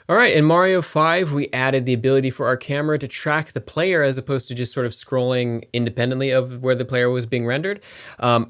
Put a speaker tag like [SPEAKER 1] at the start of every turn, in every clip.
[SPEAKER 1] All right, in Mario 5, we added the ability for our camera to track the player as opposed to just sort of scrolling independently of where the player was being rendered.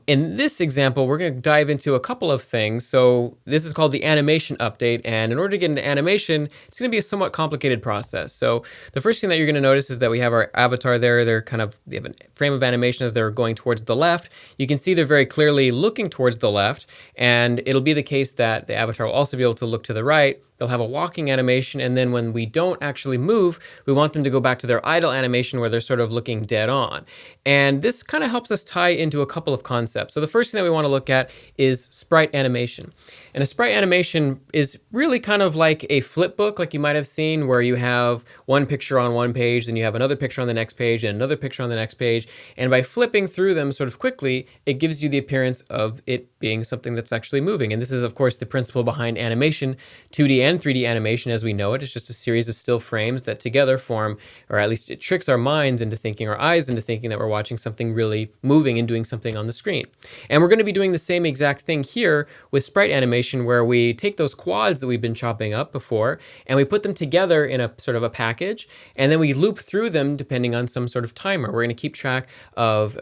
[SPEAKER 1] In this example, we're going to dive into a couple of things. So this is called the animation update, and in order to get into animation, it's going to be a somewhat complicated process. So the first thing that you're going to notice is that we have our avatar there. They have a frame of animation as they're going towards the left. You can see they're very clearly looking towards the left, and it'll be the case that the avatar will also be able to look to the right. They'll have a walking animation, and then when we don't actually move, we want them to go back to their idle animation where they're sort of looking dead on. And this kind of helps us tie into a couple of concepts. So the first thing that we want to look at is sprite animation. And a sprite animation is really kind of like a flip book, like you might have seen, where you have one picture on one page, then you have another picture on the next page, and another picture on the next page. And by flipping through them sort of quickly, it gives you the appearance of it being something that's actually moving. And this is, of course, the principle behind animation. 2D and 3D animation as we know it is just a series of still frames that together form, or at least it tricks our minds into thinking, our eyes into thinking that we're watching something really moving and doing something on the screen. And we're going to be doing the same exact thing here with sprite animation, where we take those quads that we've been chopping up before and we put them together in a sort of a package, and then we loop through them depending on some sort of timer. We're going to keep track of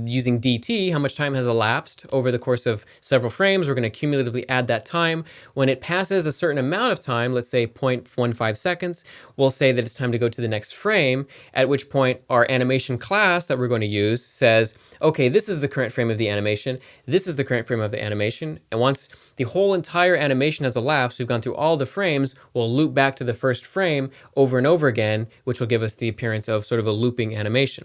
[SPEAKER 1] using DT, how much time has elapsed over the course of several frames. We're going to cumulatively add that time. When it passes a certain amount of time, let's say 0.15 seconds, we'll say that it's time to go to the next frame, at which point our animation class that we're going to use says, okay, this is the current frame of the animation, this is the current frame of the animation, and once the whole entire animation has elapsed, we've gone through all the frames, we'll loop back to the first frame over and over again, which will give us the appearance of sort of a looping animation.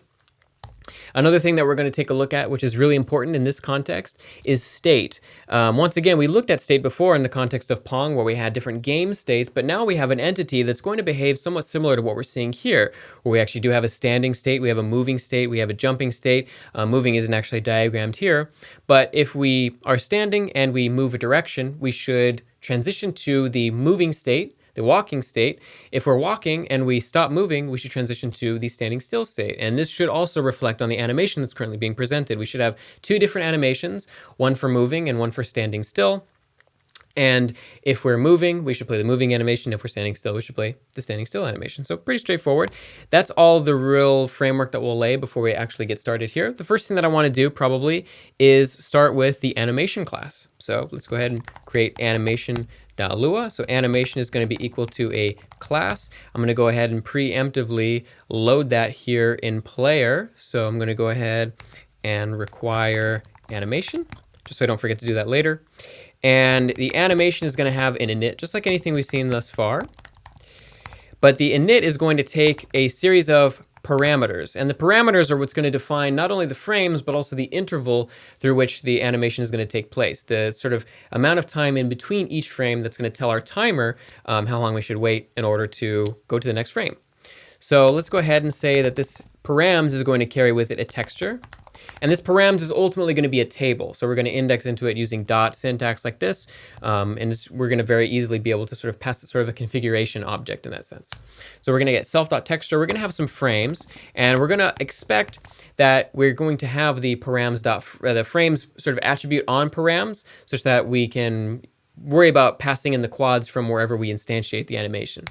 [SPEAKER 1] Another thing that we're going to take a look at, which is really important in this context, is state. Once again, we looked at state before in the context of Pong, where we had different game states, but now we have an entity that's going to behave somewhat similar to what we're seeing here, where we actually do have a standing state, we have a moving state, we have a jumping state. Moving isn't actually diagrammed here, but if we are standing and we move a direction, we should transition to the moving state, the walking state. If we're walking and we stop moving, we should transition to the standing still state. And this should also reflect on the animation that's currently being presented. We should have two different animations, one for moving and one for standing still. And if we're moving, we should play the moving animation. If we're standing still, we should play the standing still animation. So pretty straightforward. That's all the real framework that we'll lay before we actually get started here. The first thing that I want to do probably is start with the animation class. So let's go ahead and create animation.lua. So animation is going to be equal to a class. I'm going to go ahead and preemptively load that here in player. So I'm going to go ahead and require animation, just so I don't forget to do that later. And the animation is going to have an init, just like anything we've seen thus far. But the init is going to take a series of parameters, and the parameters are what's going to define not only the frames but also the interval through which the animation is going to take place, the sort of amount of time in between each frame that's going to tell our timer how long we should wait in order to go to the next frame. So let's go ahead and say that this params is going to carry with it a texture. And this params is ultimately going to be a table. So we're going to index into it using dot syntax like this. And we're going to very easily be able to sort of pass it sort of a configuration object in that sense. So we're going to get self.texture. We're going to have some frames. And we're going to expect that we're going to have the params the frames sort of attribute on params, such that we can worry about passing in the quads from wherever we instantiate the animation.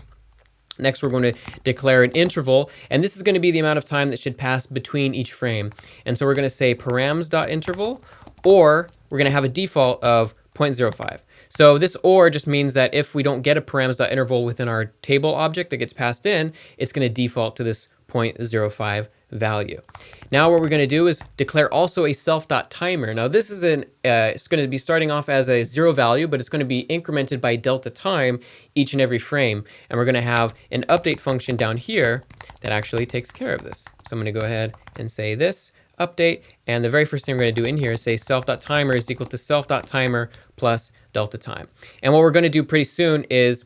[SPEAKER 1] Next, we're going to declare an interval, and this is going to be the amount of time that should pass between each frame. And so we're going to say params.interval, or we're going to have a default of 0.05. So this or just means that if we don't get a params.interval within our table object that gets passed in, it's going to default to this 0.05 value. Now what we're going to do is declare also a self.timer. Now this is it's going to be starting off as a 0 value, but it's going to be incremented by delta time each and every frame. And we're going to have an update function down here that actually takes care of this. So I'm going to go ahead and say this update, and the very first thing we're going to do in here is say self.timer is equal to self.timer plus delta time. And what we're going to do pretty soon is,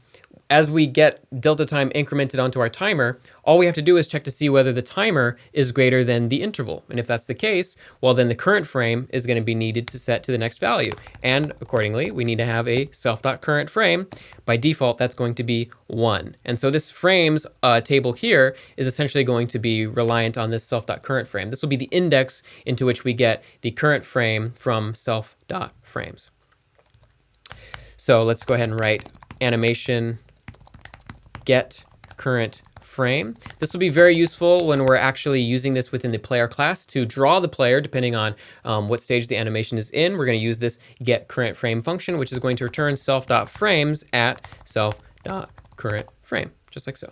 [SPEAKER 1] as we get delta time incremented onto our timer, all we have to do is check to see whether the timer is greater than the interval. And if that's the case, well, then the current frame is going to be needed to set to the next value. And accordingly, we need to have a self.current frame. By default, that's going to be 1. And so this frames table here is essentially going to be reliant on this self.current frame. This will be the index into which we get the current frame from self.frames. So let's go ahead and write animation get current frame. This will be very useful when we're actually using this within the player class to draw the player depending on what stage the animation is in. We're going to use this get current frame function, which is going to return self.frames at self.current frame, just like so.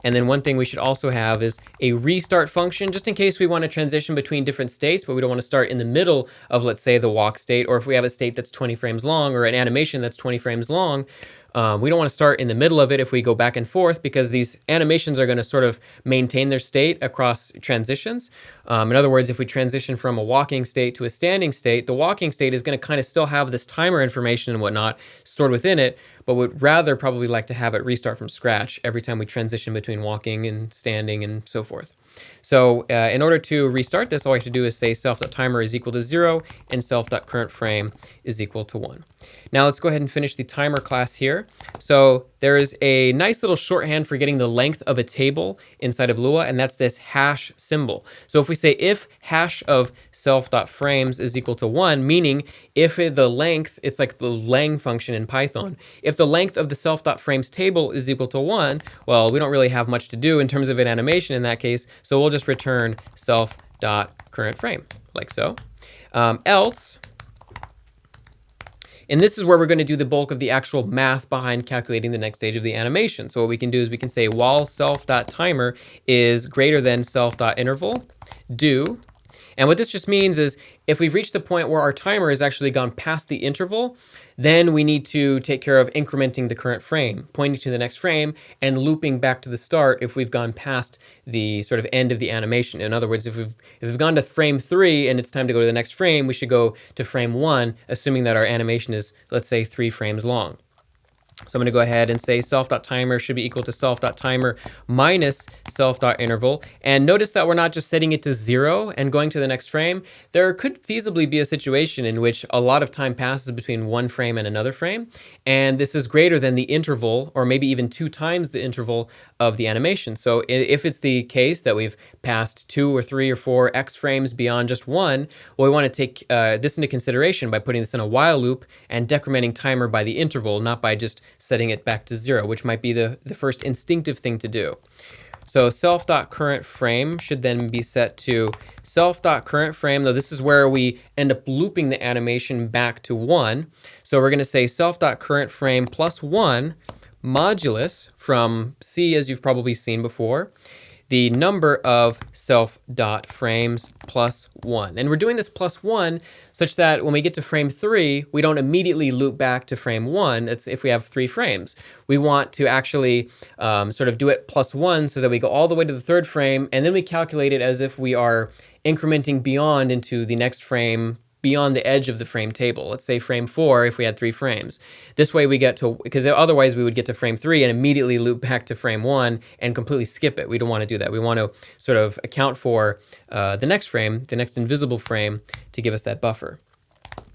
[SPEAKER 1] And then one thing we should also have is a restart function, just in case we want to transition between different states, but we don't want to start in the middle of, let's say, the walk state, or if we have a state that's 20 frames long or an animation that's 20 frames long, we don't want to start in the middle of it if we go back and forth, because these animations are going to sort of maintain their state across transitions. In other words, if we transition from a walking state to a standing state, the walking state is going to kind of still have this timer information and whatnot stored within it, but would rather probably like to have it restart from scratch every time we transition between walking and standing and so forth. So in order to restart this, all we have to do is say self.timer is equal to 0 and self.currentFrame is equal to 1. Now let's go ahead and finish the timer class here. So there is a nice little shorthand for getting the length of a table inside of Lua, and that's this hash symbol. So if we say if hash of self.frames is equal to 1, meaning if the length, it's like the lang function in Python, if the length of the self.frames table is equal to 1, well, we don't really have much to do in terms of an animation in that case, so we'll just return self.currentFrame, like so. Else, and this is where we're going to do the bulk of the actual math behind calculating the next stage of the animation. So what we can do is we can say while self.timer is greater than self.interval, do. And what this just means is if we've reached the point where our timer has actually gone past the interval, then we need to take care of incrementing the current frame, pointing to the next frame, and looping back to the start if we've gone past the sort of end of the animation. In other words, if we've gone to frame 3 and it's time to go to the next frame, we should go to frame 1, assuming that our animation is, let's say, 3 frames long. So I'm going to go ahead and say self.timer should be equal to self.timer minus self.interval. And notice that we're not just setting it to 0 and going to the next frame. There could feasibly be a situation in which a lot of time passes between one frame and another frame. And this is greater than the interval, or maybe even 2 times the interval of the animation. So if it's the case that we've passed 2 or 3 or 4 X frames beyond just 1, well, we want to take this into consideration by putting this in a while loop and decrementing timer by the interval, not by just setting it back to 0, which might be the first instinctive thing to do. So self.currentFrame should then be set to self.currentFrame, though this is where we end up looping the animation back to 1. So we're going to say self.currentFrame plus 1 modulus from C, as you've probably seen before, the number of self.frames plus 1. And we're doing this plus 1 such that when we get to frame 3, we don't immediately loop back to frame 1. It's if we have 3 frames. We want to actually sort of do it plus 1 so that we go all the way to the 3rd frame, and then we calculate it as if we are incrementing beyond into the next frame, beyond the edge of the frame table. Let's say frame 4 if we had 3 frames. This way we get to, because otherwise we would get to frame 3 and immediately loop back to frame 1 and completely skip it. We don't want to do that. We want to sort of account for the next frame, the next invisible frame, to give us that buffer.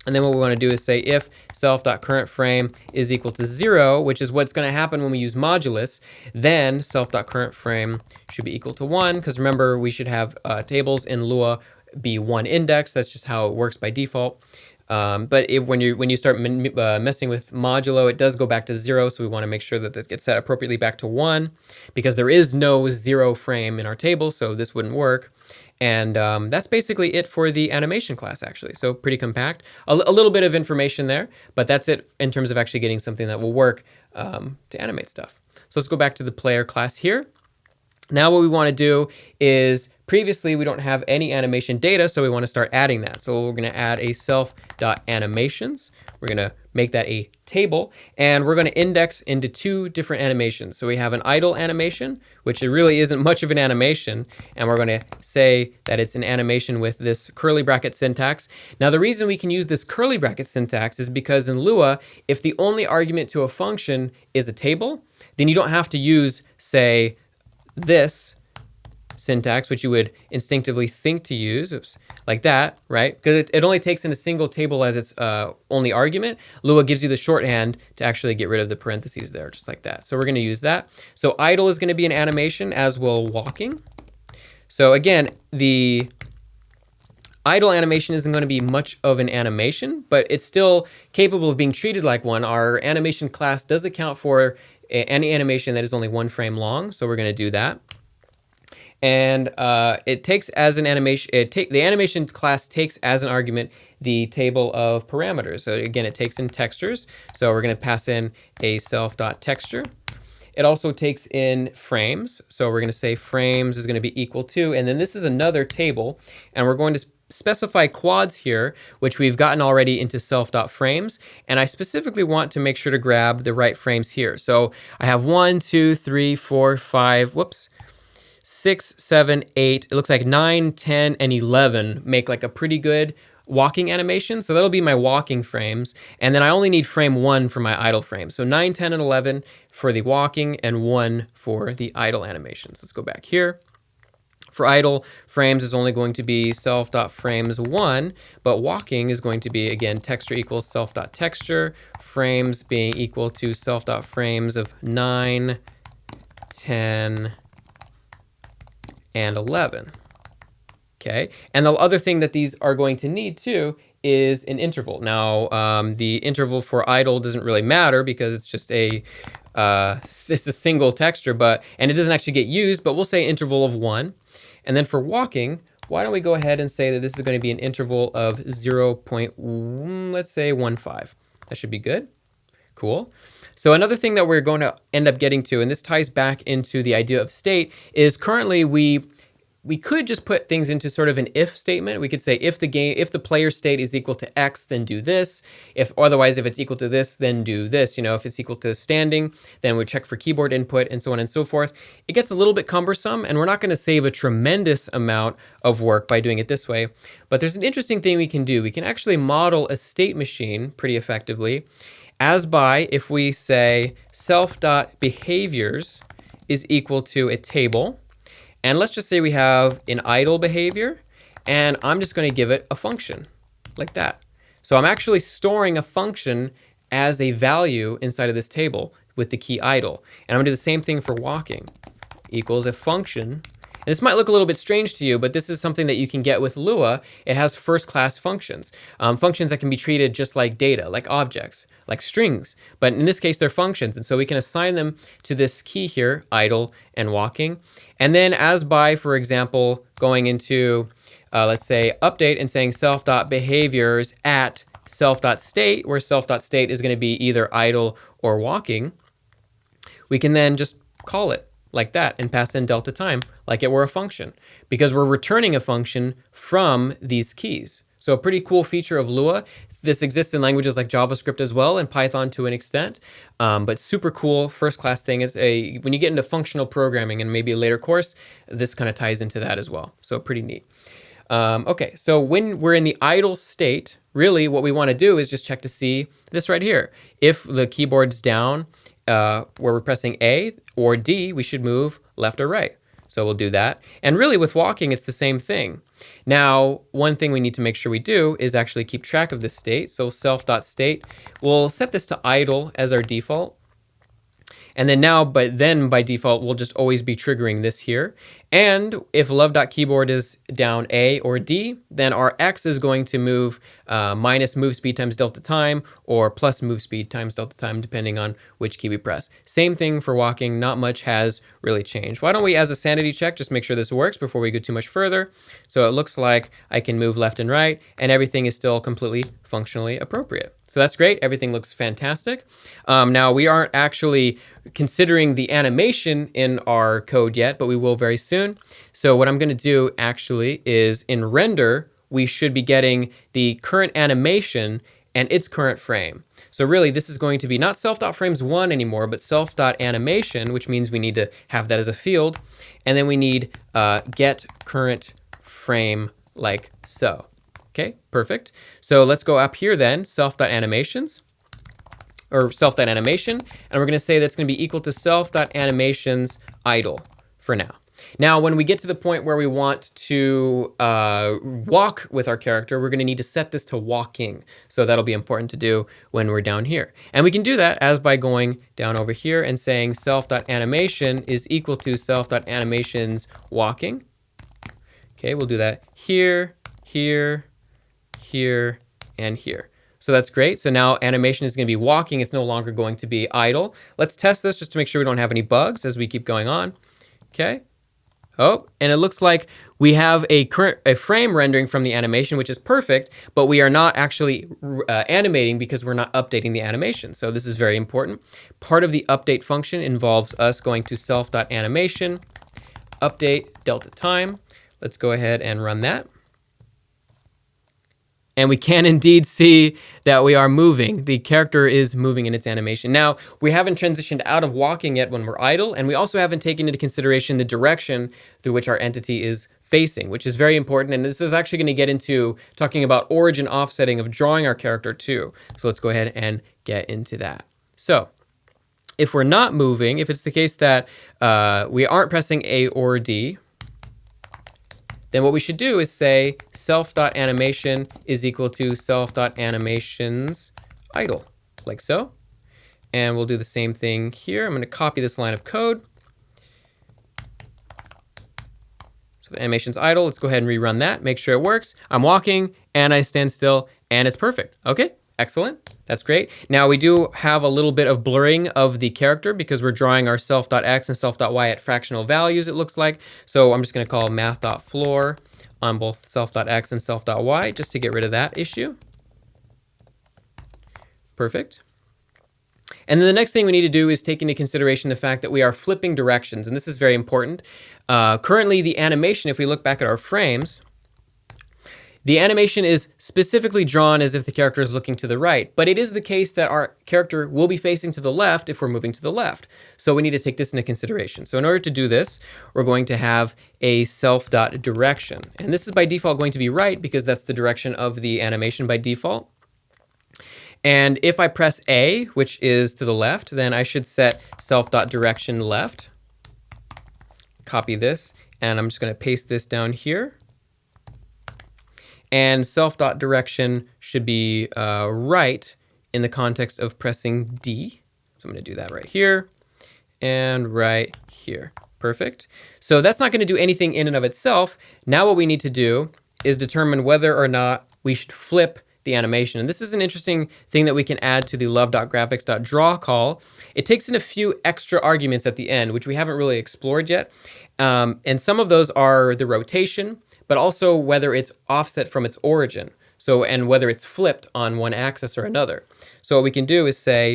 [SPEAKER 1] And then what we want to do is say if self.currentFrame is equal to 0, which is what's going to happen when we use modulus, then self.currentFrame should be equal to 1, because remember we should have tables in Lua be 1 index. That's just how it works by default. But when you start messing with modulo, it does go back to 0. So we want to make sure that this gets set appropriately back to 1, because there is no 0 frame in our table, so this wouldn't work. And that's basically it for the animation class, actually. So pretty compact. A little bit of information there, but that's it in terms of actually getting something that will work to animate stuff. So let's go back to the player class here. Now what we want to do is, previously we don't have any animation data, so we want to start adding that. So we're going to add a self.animations. We're going to make that a table, and we're going to index into 2 different animations. So we have an idle animation, which it really isn't much of an animation, and we're going to say that it's an animation with this curly bracket syntax. Now the reason we can use this curly bracket syntax is because in Lua, if the only argument to a function is a table, then you don't have to use, say, this syntax, which you would instinctively think to use, like that, right? Because it only takes in a single table as its only argument. Lua gives you the shorthand to actually get rid of the parentheses there, just like that. So we're going to use that. So idle is going to be an animation, as will walking. So again, the idle animation isn't going to be much of an animation, but it's still capable of being treated like one. Our animation class does account for any animation that is only 1 frame long, so we're going to do that. And it takes as an animation, the animation class takes as an argument the table of parameters. So again, it takes in textures. So we're going to pass in a self.texture. It also takes in frames. So we're going to say frames is going to be equal to, and then this is another table, and we're going to specify quads here, which we've gotten already into self.frames. And I specifically want to make sure to grab the right frames here. So I have 1, 2, 3, 4, 5, whoops, 6, 7, 8, it looks like 9, 10, and 11 make like a pretty good walking animation. So that'll be my walking frames. And then I only need frame 1 for my idle frame. So 9, 10, and 11 for the walking and 1 for the idle animations. Let's go back here. For idle, frames is only going to be self.frames1, but walking is going to be, again, texture equals self.texture, frames being equal to self.frames of 9, 10, and 11. Okay, and the other thing that these are going to need too is an interval. Now, the interval for idle doesn't really matter because it's just it's a single texture, and it doesn't actually get used, but we'll say interval of 1. And then for walking, why don't we go ahead and say that this is going to be an interval of 0. Let's say 1.5. That should be good. Cool. So another thing that we're going to end up getting to, and this ties back into the idea of state, is currently we could just put things into sort of an if statement. We could say if the player state is equal to X, then do this. Otherwise, if it's equal to this, then do this. You know, if it's equal to standing, then we check for keyboard input and so on and so forth. It gets a little bit cumbersome, and we're not going to save a tremendous amount of work by doing it this way. But there's an interesting thing we can do. We can actually model a state machine pretty effectively, as by if we say self.behaviors is equal to a table. And let's just say we have an idle behavior, and I'm just going to give it a function like that. So I'm actually storing a function as a value inside of this table with the key idle. And I'm going to do the same thing for walking, equals a function. And this might look a little bit strange to you, but this is something that you can get with Lua. It has first-class functions, functions that can be treated just like data, like objects, like strings. But in this case, they're functions. And so we can assign them to this key here, idle and walking. And then as by, for example, going into, let's say, update and saying self.behaviors at self.state, where self.state is going to be either idle or walking, we can then just call it like that and pass in delta time like it were a function, because we're returning a function from these keys. So a pretty cool feature of Lua. This exists in languages like JavaScript as well, and Python to an extent, but super cool first-class thing. When you get into functional programming and maybe a later course, this kind of ties into that as well. So pretty neat. Okay, so when we're in the idle state, really what we want to do is just check to see this right here. If the keyboard's down, where we're pressing A or D, we should move left or right. So we'll do that. And really with walking, it's the same thing. Now, one thing we need to make sure we do is actually keep track of this state. So self.state, we'll set this to idle as our default. And then now, but then by default, we'll just always be triggering this here. And if love.keyboard is down A or D, then our X is going to move minus move speed times delta time, or plus move speed times delta time, depending on which key we press. Same thing for walking, not much has really changed. Why don't we, as a sanity check, just make sure this works before we go too much further. So it looks like I can move left and right, and everything is still completely functionally appropriate. So that's great, everything looks fantastic. Now we aren't actually considering the animation in our code yet, but we will very soon. So what I'm going to do actually is in render, we should be getting the current animation and its current frame. So really this is going to be not self.frames1 anymore, but self.animation, which means we need to have that as a field. And then we need get current frame like so. Okay, perfect. So let's go up here then, self.animations, or self.animation, and we're going to say that's going to be equal to self.animations idle for now. Now, when we get to the point where we want to walk with our character, we're going to need to set this to walking. So that'll be important to do when we're down here. And we can do that as by going down over here and saying self.animation is equal to self.animations walking. Okay, we'll do that here, here, here, and here. So that's great. So now animation is going to be walking. It's no longer going to be idle. Let's test this just to make sure we don't have any bugs as we keep going on. Okay. Oh, and it looks like we have a frame rendering from the animation, which is perfect, but we are not actually animating because we're not updating the animation. So this is very important. Part of the update function involves us going to self.animation, update delta time. Let's go ahead and run that. And we can indeed see that we are moving. The character is moving in its animation. Now, we haven't transitioned out of walking yet when we're idle, and we also haven't taken into consideration the direction through which our entity is facing, which is very important. And this is actually going to get into talking about origin offsetting of drawing our character too. So let's go ahead and get into that. So if we're not moving, if it's the case that we aren't pressing A or D, then what we should do is say self.animation is equal to self.animations idle, like so. And we'll do the same thing here. I'm going to copy this line of code. So the animation's idle. Let's go ahead and rerun that, make sure it works. I'm walking and I stand still and it's perfect. Okay, excellent. That's great. Now we do have a little bit of blurring of the character because we're drawing our self.x and self.y at fractional values, it looks like. So I'm just going to call math.floor on both self.x and self.y just to get rid of that issue. Perfect. And then the next thing we need to do is take into consideration the fact that we are flipping directions, and this is very important. Currently, the animation, if we look back at our frames, the animation is specifically drawn as if the character is looking to the right, but it is the case that our character will be facing to the left if we're moving to the left. So we need to take this into consideration. So in order to do this, we're going to have a self.direction. And this is by default going to be right because that's the direction of the animation by default. And if I press A, which is to the left, then I should set self.direction left. Copy this, and I'm just going to paste this down here. And self.direction should be right in the context of pressing D. So I'm going to do that right here and right here. Perfect. So that's not going to do anything in and of itself. Now what we need to do is determine whether or not we should flip the animation. And this is an interesting thing that we can add to the love.graphics.draw call. It takes in a few extra arguments at the end, which we haven't really explored yet. And some of those are the rotation, but also whether it's offset from its origin. So, and whether it's flipped on one axis or another. So what we can do is say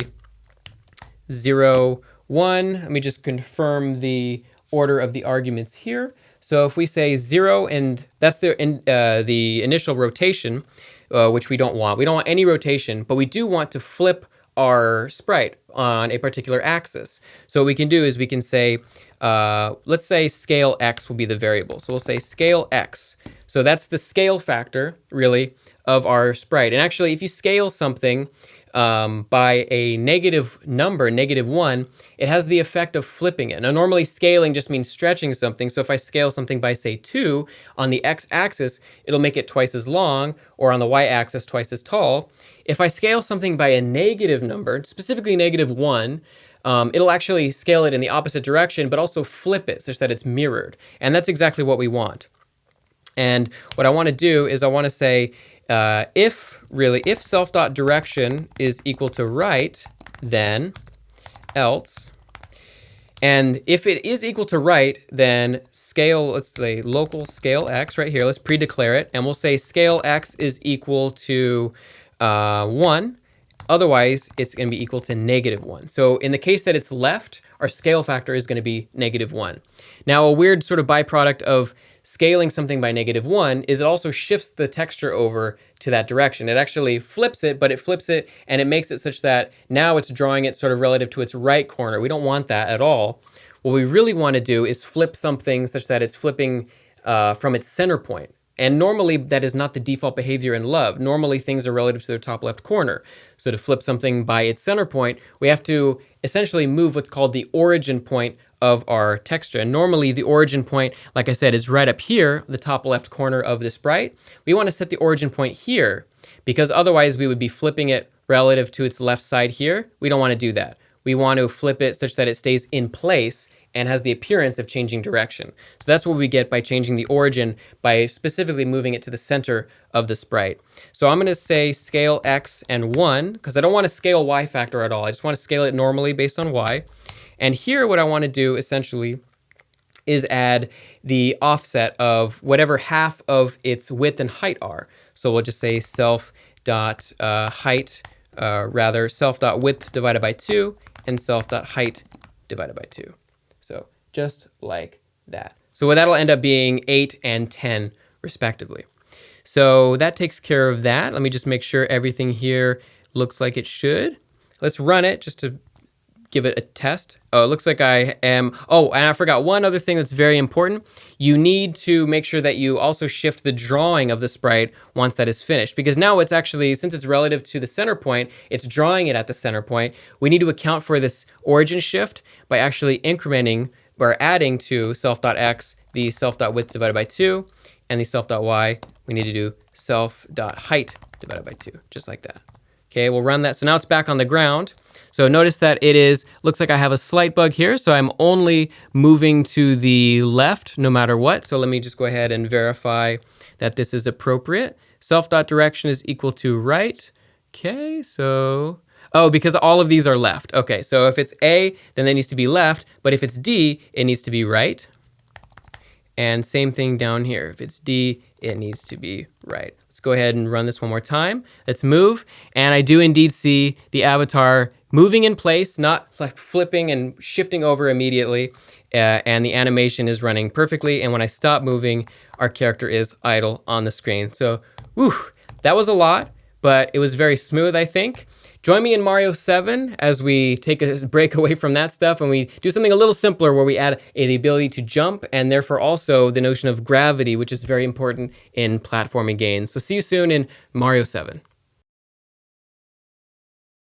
[SPEAKER 1] 0, 1. Let me just confirm the order of the arguments here. So if we say 0, and that's the initial rotation, which we don't want. We don't want any rotation, but we do want to flip our sprite on a particular axis. So what we can do is we can say, let's say scale x will be the variable. So we'll say scale x. So that's the scale factor, really, of our sprite. And actually, if you scale something by a negative number, -1, it has the effect of flipping it. Now, normally scaling just means stretching something. So if I scale something by, say, 2 on the x-axis, it'll make it twice as long, or on the y-axis, twice as tall. If I scale something by a negative number, specifically -1, it'll actually scale it in the opposite direction, but also flip it such that it's mirrored. And that's exactly what we want. And what I want to do is I want to say, if self.direction is equal to right, then else. And if it is equal to right, then scale, let's say local scale x right here, let's pre-declare it, and we'll say scale x is equal to 1. Otherwise, it's going to be equal to -1. So in the case that it's left, our scale factor is going to be -1. Now, a weird sort of byproduct of scaling something by -1 is it also shifts the texture over to that direction. It actually flips it, but it flips it and it makes it such that now it's drawing it sort of relative to its right corner. We don't want that at all. What we really want to do is flip something such that it's flipping from its center point. And normally that is not the default behavior in Love. Normally things are relative to their top left corner. So to flip something by its center point, we have to essentially move what's called the origin point of our texture. And normally the origin point, like I said, is right up here, the top left corner of the sprite. We want to set the origin point here because otherwise we would be flipping it relative to its left side here. We don't want to do that. We want to flip it such that it stays in place and has the appearance of changing direction. So that's what we get by changing the origin, by specifically moving it to the center of the sprite. So I'm going to say scale x and 1, because I don't want to scale y factor at all. I just want to scale it normally based on y. And here what I want to do essentially is add the offset of whatever half of its width and height are. So we'll just say self.height, self.width divided by 2 and self.height divided by 2. So just like that. So that'll end up being 8 and 10 respectively. So that takes care of that. Let me just make sure everything here looks like it should. Let's run it just to give it a test. Oh, it looks like I am... Oh, and I forgot one other thing that's very important. You need to make sure that you also shift the drawing of the sprite once that is finished, because now it's actually, since it's relative to the center point, it's drawing it at the center point. We need to account for this origin shift by actually incrementing or adding to self.x the self.width divided by 2, and the self.y, we need to do self.height divided by 2, just like that. Okay, we'll run that. So now it's back on the ground. So notice that looks like I have a slight bug here, so I'm only moving to the left no matter what. So let me just go ahead and verify that this is appropriate. Self.direction is equal to right. Okay, so... Oh, because all of these are left. Okay, so if it's A, then it needs to be left, but if it's D, it needs to be right. And same thing down here. If it's D, it needs to be right. Let's go ahead and run this one more time. Let's move. And I do indeed see the avatar moving in place, not like flipping and shifting over immediately. And the animation is running perfectly. And when I stop moving, our character is idle on the screen. So, whew, that was a lot, but it was very smooth, I think. Join me in Mario 7 as we take a break away from that stuff and we do something a little simpler where we add the ability to jump and therefore also the notion of gravity, which is very important in platforming games. So see you soon in Mario 7.